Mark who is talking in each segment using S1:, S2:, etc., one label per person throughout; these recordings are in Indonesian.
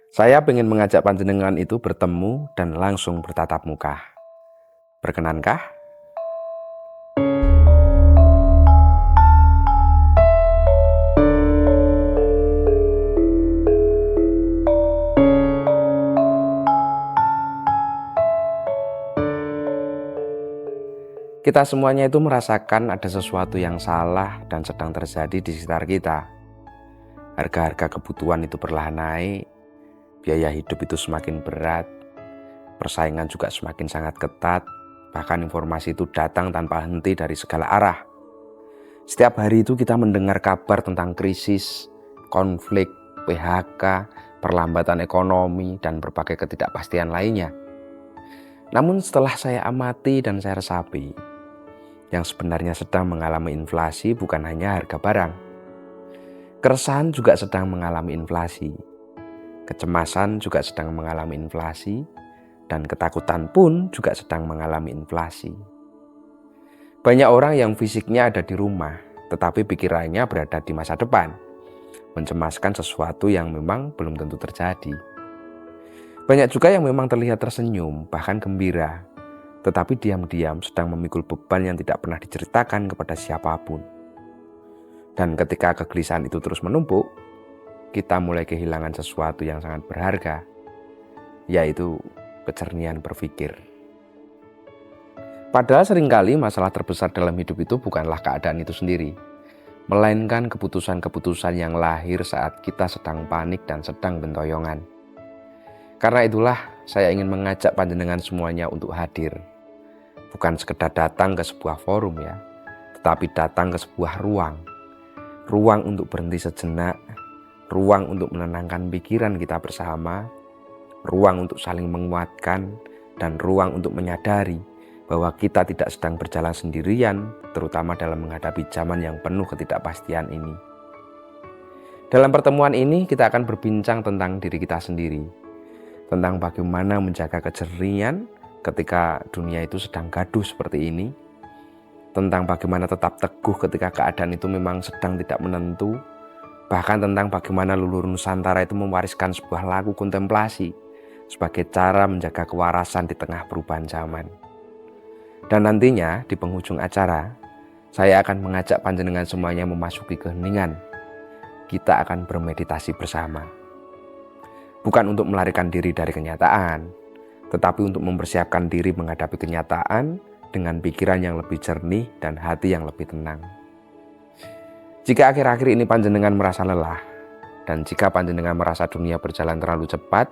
S1: Saya ingin mengajak panjenengan itu bertemu dan langsung bertatap muka. Berkenankah? Kita semuanya itu merasakan ada sesuatu yang salah dan sedang terjadi di sekitar kita. Harga-harga kebutuhan itu perlahan naik, biaya hidup itu semakin berat, persaingan juga semakin sangat ketat, bahkan informasi itu datang tanpa henti dari segala arah. Setiap hari itu kita mendengar kabar tentang krisis, konflik, PHK, perlambatan ekonomi, dan berbagai ketidakpastian lainnya. Namun setelah saya amati dan saya resapi, yang sebenarnya sedang mengalami inflasi bukan hanya harga barang. Keresahan juga sedang mengalami inflasi. Kecemasan juga sedang mengalami inflasi. Dan ketakutan pun juga sedang mengalami inflasi. Banyak orang yang fisiknya ada di rumah, tetapi pikirannya berada di masa depan, mencemaskan sesuatu yang memang belum tentu terjadi. Banyak juga yang memang terlihat tersenyum, bahkan gembira, tetapi diam-diam sedang memikul beban yang tidak pernah diceritakan kepada siapapun. Dan ketika kegelisahan itu terus menumpuk, kita mulai kehilangan sesuatu yang sangat berharga, yaitu kejernihan berpikir. Padahal seringkali masalah terbesar dalam hidup itu bukanlah keadaan itu sendiri, melainkan keputusan-keputusan yang lahir saat kita sedang panik dan sedang bentoyongan. Karena itulah saya ingin mengajak panjenengan semuanya untuk hadir. Bukan sekedar datang ke sebuah forum ya, tetapi datang ke sebuah ruang. Ruang untuk berhenti sejenak, ruang untuk menenangkan pikiran kita bersama, ruang untuk saling menguatkan, dan ruang untuk menyadari bahwa kita tidak sedang berjalan sendirian, terutama dalam menghadapi zaman yang penuh ketidakpastian ini. Dalam pertemuan ini kita akan berbincang tentang diri kita sendiri, tentang bagaimana menjaga kejernihan ketika dunia itu sedang gaduh seperti ini, tentang bagaimana tetap teguh ketika keadaan itu memang sedang tidak menentu, bahkan tentang bagaimana leluhur Nusantara itu mewariskan sebuah lagu kontemplasi sebagai cara menjaga kewarasan di tengah perubahan zaman. Dan nantinya di penghujung acara, saya akan mengajak panjenengan semuanya memasuki keheningan. Kita akan bermeditasi bersama. Bukan untuk melarikan diri dari kenyataan, tetapi untuk mempersiapkan diri menghadapi kenyataan dengan pikiran yang lebih jernih dan hati yang lebih tenang. Jika akhir-akhir ini panjenengan merasa lelah, dan jika panjenengan merasa dunia berjalan terlalu cepat,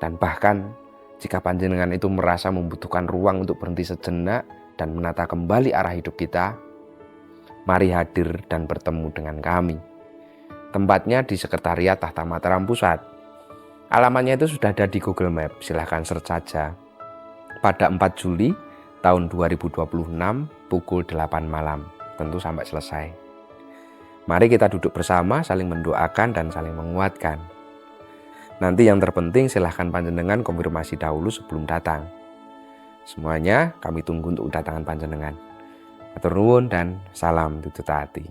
S1: dan bahkan jika panjenengan itu merasa membutuhkan ruang untuk berhenti sejenak dan menata kembali arah hidup kita, mari hadir dan bertemu dengan kami. Tempatnya di Sekretariat Tahta Mataram Pusat. Alamatnya itu sudah ada di Google Map, silahkan search saja. Pada 4 Juli tahun 2026 pukul 8 malam, tentu sampai selesai. Mari kita duduk bersama, saling mendoakan dan saling menguatkan. Nanti yang terpenting silahkan panjenengan konfirmasi dahulu sebelum datang. Semuanya kami tunggu untuk kedatangan panjenengan. Hatur nuwun dan salam tutut hati.